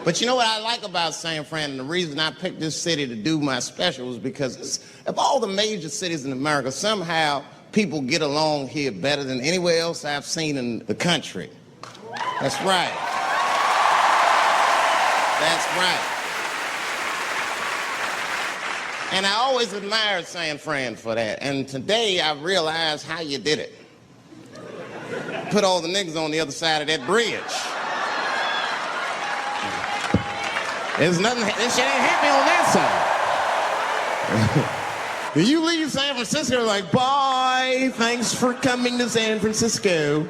But you know what I like about San Fran, and the reason I picked this city to do my special was because of all the major cities in America, somehow people get along here better than anywhere else I've seen in the country. That's right. That's right. And I always admired San Fran for that. And today I realized how you did it. Put all the niggas on the other side of that bridge. There's nothing, this shit ain't happening on that side. You leave San Francisco like, bye, thanks for coming to San Francisco.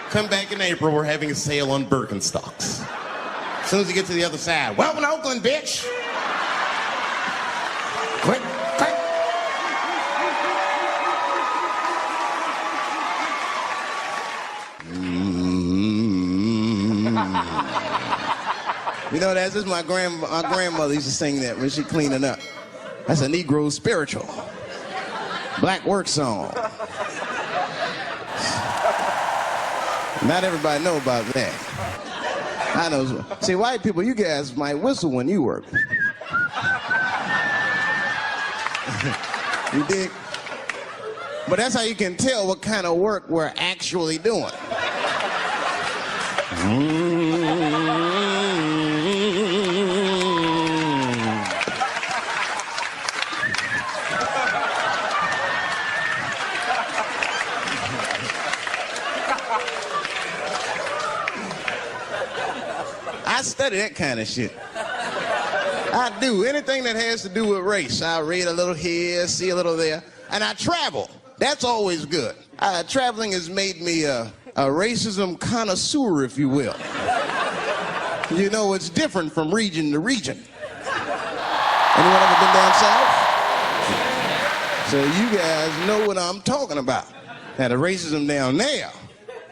Come back in April, we're having a sale on Birkenstocks. As soon as you get to the other side, welcome to Oakland, bitch. Quick, quick. You know, that's just my grandmother used to sing that when she cleaning up. That's a Negro spiritual. Black work song. Not everybody know about that. I know. See, white people, you guys might whistle when you work. You dig? But that's how you can tell what kind of work we're actually doing. I study that kind of shit. I do. Anything that has to do with race. I read a little here, see a little there. And I travel. That's always good. Traveling has made me a racism connoisseur, if you will. You know, it's different from region to region. Anyone ever been down south? So you guys know what I'm talking about. Now, the racism down there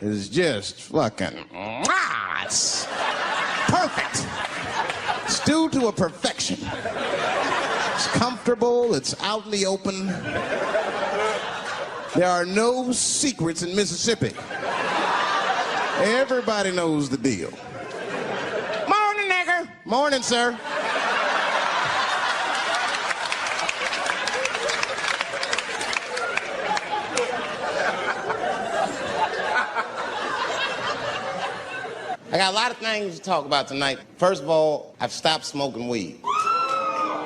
is just fucking... It's perfect. It's due to a perfection. It's comfortable, it's out in the open. There are no secrets in Mississippi. Everybody knows the deal. Morning, nigger. Morning, sir. I got a lot of things to talk about tonight. First of all, I've stopped smoking weed.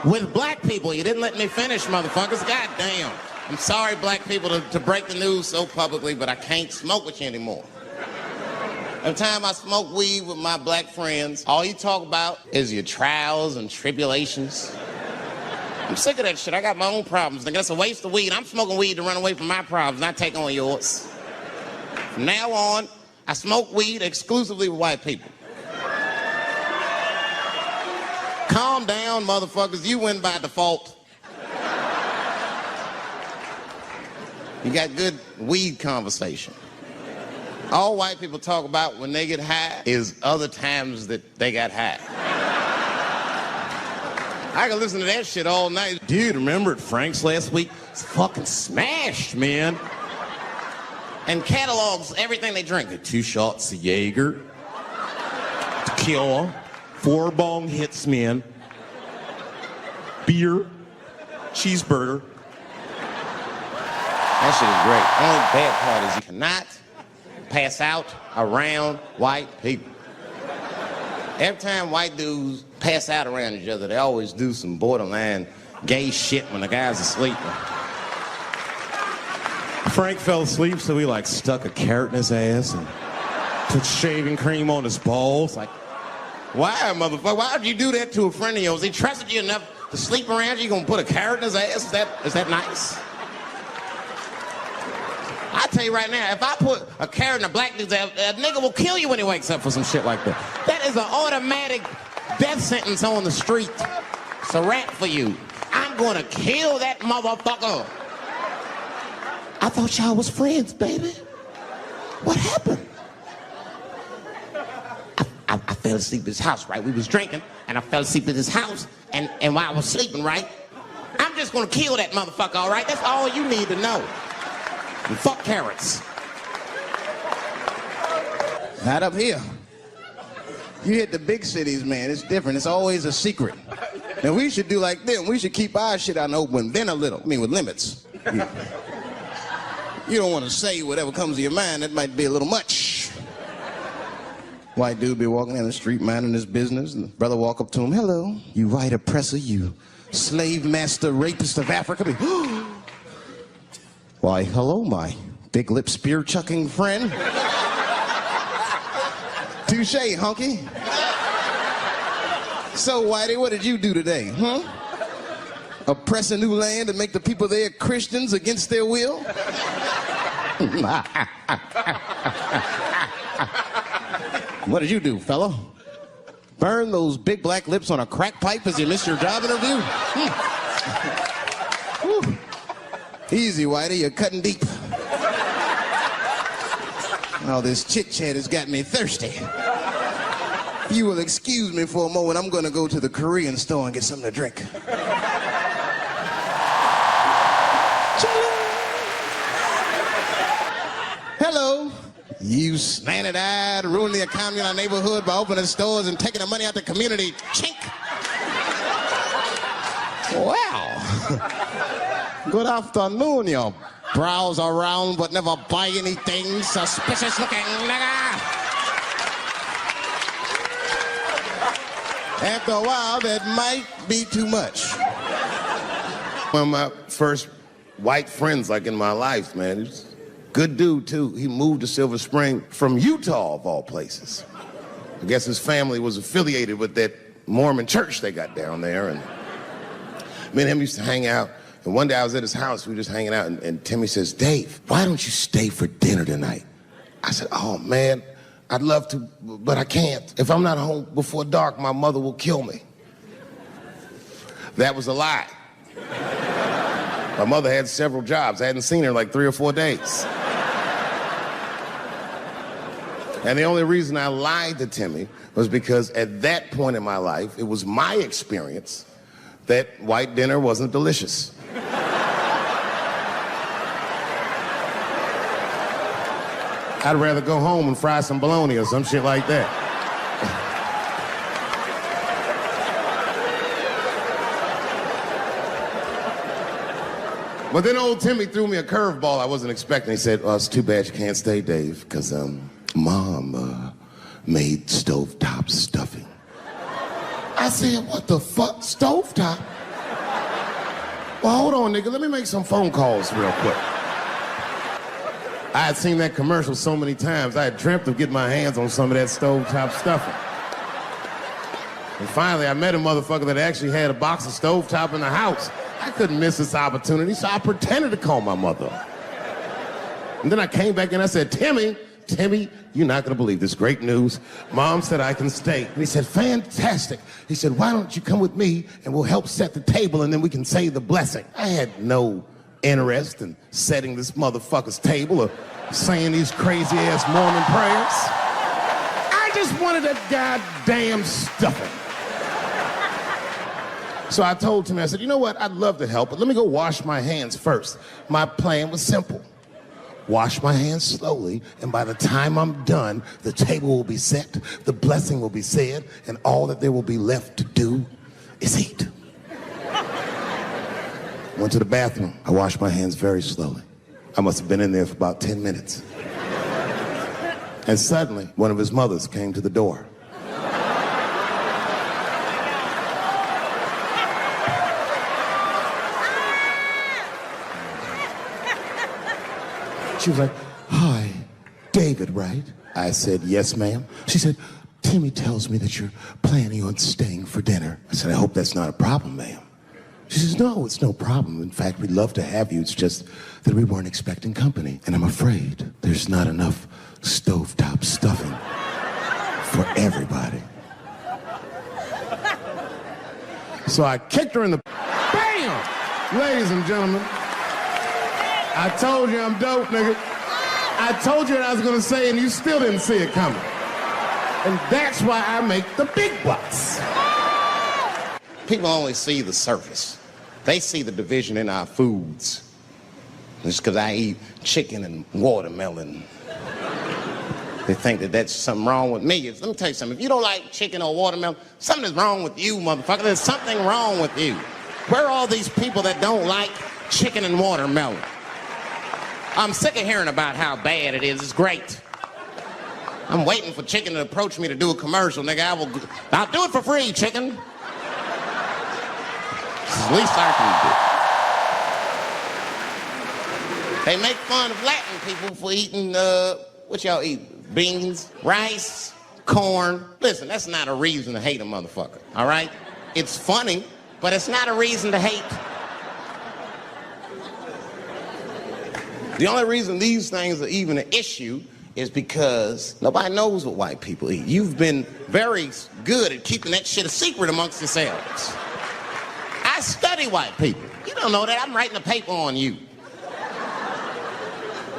With black people, you didn't let me finish, motherfuckers. God damn. I'm sorry, black people, to break the news so publicly, but I can't smoke with you anymore. Every time I smoke weed with my black friends, all you talk about is your trials and tribulations. I'm sick of that shit. I got my own problems. Nigga, that's a waste of weed. I'm smoking weed to run away from my problems, not take on yours. From now on, I smoke weed exclusively with white people. Calm down, motherfuckers. You win by default. You got good weed conversation. All white people talk about when they get high is other times that they got high. I can listen to that shit all night. Dude, remember at Frank's last week? It's fucking smashed, man. And catalogs everything they drink. 2 shots of Jaeger, tequila, 4 bong hits, man, beer, cheeseburger. That shit is great. The only bad part is you cannot pass out around white people. Every time white dudes pass out around each other, they always do some borderline gay shit when the guy's asleep. Frank fell asleep, so he stuck a carrot in his ass and put shaving cream on his balls. Why, motherfucker? Why would you do that to a friend of yours? He trusted you enough to sleep around you. You gonna put a carrot in his ass? Is that nice? I tell you right now, if I put a carrot in a black dude's ass, a nigga will kill you when he wakes up for some shit like that. That is an automatic death sentence on the street. It's a rap for you. I'm gonna kill that motherfucker. I thought y'all was friends, baby. What happened? I fell asleep at his house, right? We was drinking, and I fell asleep at his house, and while I was sleeping, right? I'm just gonna kill that motherfucker, all right? That's all you need to know. And fuck carrots. Not up here. You hit the big cities, man, it's different. It's always a secret. And we should do like them. We should keep our shit out in the open, then a little. I mean, with limits. You don't want to say whatever comes to your mind. That might be a little much. White dude be walking down the street minding his business, and the brother walk up to him, hello, you white oppressor, you slave master rapist of Africa. Why, hello, my big lip spear chucking friend. Touche, hunky. So, Whitey, what did you do today, huh? Oppress a new land and make the people there Christians against their will? What did you do, fella? Burn those big black lips on a crack pipe as you missed your job interview? Easy, Whitey, you're cutting deep. All this chit-chat has got me thirsty. If you will excuse me for a moment, I'm gonna go to the Korean store and get something to drink. Hello. You slanted-eyed, ruining the economy in our neighborhood by opening stores and taking the money out the community. Chink. Wow. Good afternoon, you browse around but never buy anything. Suspicious looking nigga. After a while, that might be too much. One of my first white friends, like, in my life, man. He was a good dude, too. He moved to Silver Spring from Utah, of all places. I guess his family was affiliated with that Mormon church they got down there, and me and him used to hang out. And one day I was at his house, we were just hanging out, and Timmy says, Dave, why don't you stay for dinner tonight? I said, oh, man, I'd love to, but I can't. If I'm not home before dark, my mother will kill me. That was a lie. My mother had several jobs. I hadn't seen her in like 3 or 4 days. And the only reason I lied to Timmy was because at that point in my life, it was my experience that white dinner wasn't delicious. I'd rather go home and fry some bologna or some shit like that. But then old Timmy threw me a curveball I wasn't expecting. He said, it's too bad you can't stay, Dave, because Mom made stovetop stuffing. I said, what the fuck, stovetop? Well, hold on, nigga, let me make some phone calls real quick. I had seen that commercial so many times, I had dreamt of getting my hands on some of that stovetop stuffing. And finally, I met a motherfucker that actually had a box of stovetop in the house. I couldn't miss this opportunity, so I pretended to call my mother. And then I came back and I said, Timmy, you're not gonna believe this great news. Mom said I can stay. And he said, fantastic. He said, why don't you come with me and we'll help set the table and then we can say the blessing. I had no interest in setting this motherfucker's table or saying these crazy-ass Mormon prayers. I just wanted that goddamn stuffing. So I told Timmy, I said, you know what, I'd love to help, but let me go wash my hands first. My plan was simple. Wash my hands slowly, and by the time I'm done, the table will be set, the blessing will be said, and all that there will be left to do is eat. Went to the bathroom. I washed my hands very slowly. I must have been in there for about 10 minutes. And suddenly, one of his mothers came to the door. She was like, hi, David, right? I said, yes, ma'am. She said, Timmy tells me that you're planning on staying for dinner. I said, I hope that's not a problem, ma'am. She says, no, it's no problem. In fact, we'd love to have you. It's just that we weren't expecting company. And I'm afraid there's not enough stovetop stuffing for everybody. So I kicked her in the... Bam! Ladies and gentlemen, I told you I'm dope, nigga. I told you what I was gonna say and you still didn't see it coming. And that's why I make the big bucks. People only see the surface. They see the division in our foods. Just because I eat chicken and watermelon. They think that that's something wrong with me. Let me tell you something. If you don't like chicken or watermelon, something is wrong with you, motherfucker. There's something wrong with you. Where are all these people that don't like chicken and watermelon? I'm sick of hearing about how bad it is. It's great. I'm waiting for chicken to approach me to do a commercial, nigga. I'll do it for free, chicken. It's the least I can do. They make fun of Latin people for eating, what y'all eat? Beans, rice, corn. Listen, that's not a reason to hate a motherfucker, all right? It's funny, but it's not a reason to hate. The only reason these things are even an issue is because nobody knows what white people eat. You've been very good at keeping that shit a secret amongst yourselves. I study white people. You don't know that. I'm writing a paper on you.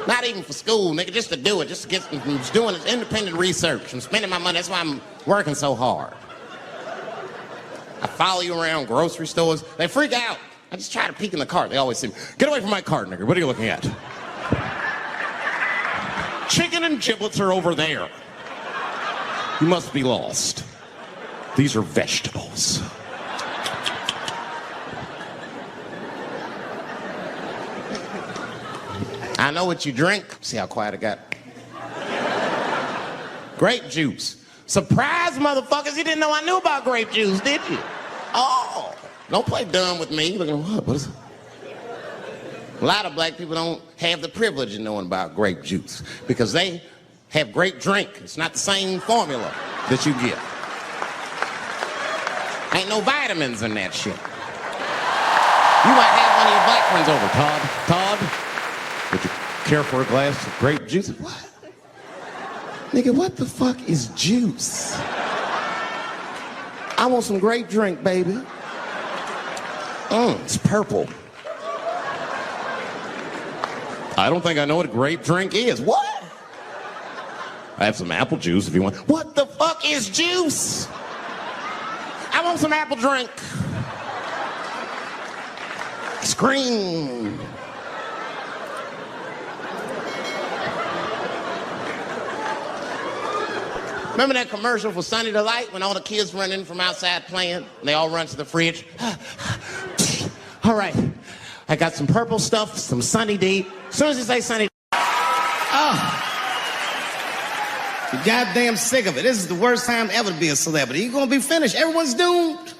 Not even for school, nigga, just to do it, just to get, I'm just doing this independent research. I'm spending my money, that's why I'm working so hard. I follow you around grocery stores. They freak out. I just try to peek in the cart. They always say, get away from my cart, nigga. What are you looking at? Chicken and giblets are over there. You must be lost. These are vegetables. I know what you drink. See how quiet it got? Grape juice. Surprise, motherfuckers. You didn't know I knew about grape juice, did you? Oh, don't play dumb with me. You're looking, what is it? A lot of black people don't have the privilege of knowing about grape juice because they have grape drink. It's not the same formula that you get. Ain't no vitamins in that shit. You might have one of your black friends over, Todd, would you care for a glass of grape juice? What? Nigga, what the fuck is juice? I want some grape drink, baby. It's purple. I don't think I know what a grape drink is. What? I have some apple juice if you want. What the fuck is juice? I want some apple drink. Scream. Remember that commercial for Sunny Delight when all the kids run in from outside playing? And they all run to the fridge. All right, I got some purple stuff, some Sunny D. As soon as you say Sunny, oh, you're goddamn sick of it. This is the worst time ever to be a celebrity. You're gonna be finished. Everyone's doomed.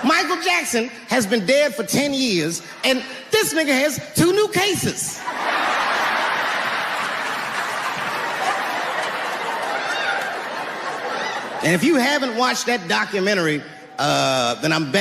Michael Jackson has been dead for 10 years, and this nigga has 2 new cases. And if you haven't watched that documentary, then I'm begging.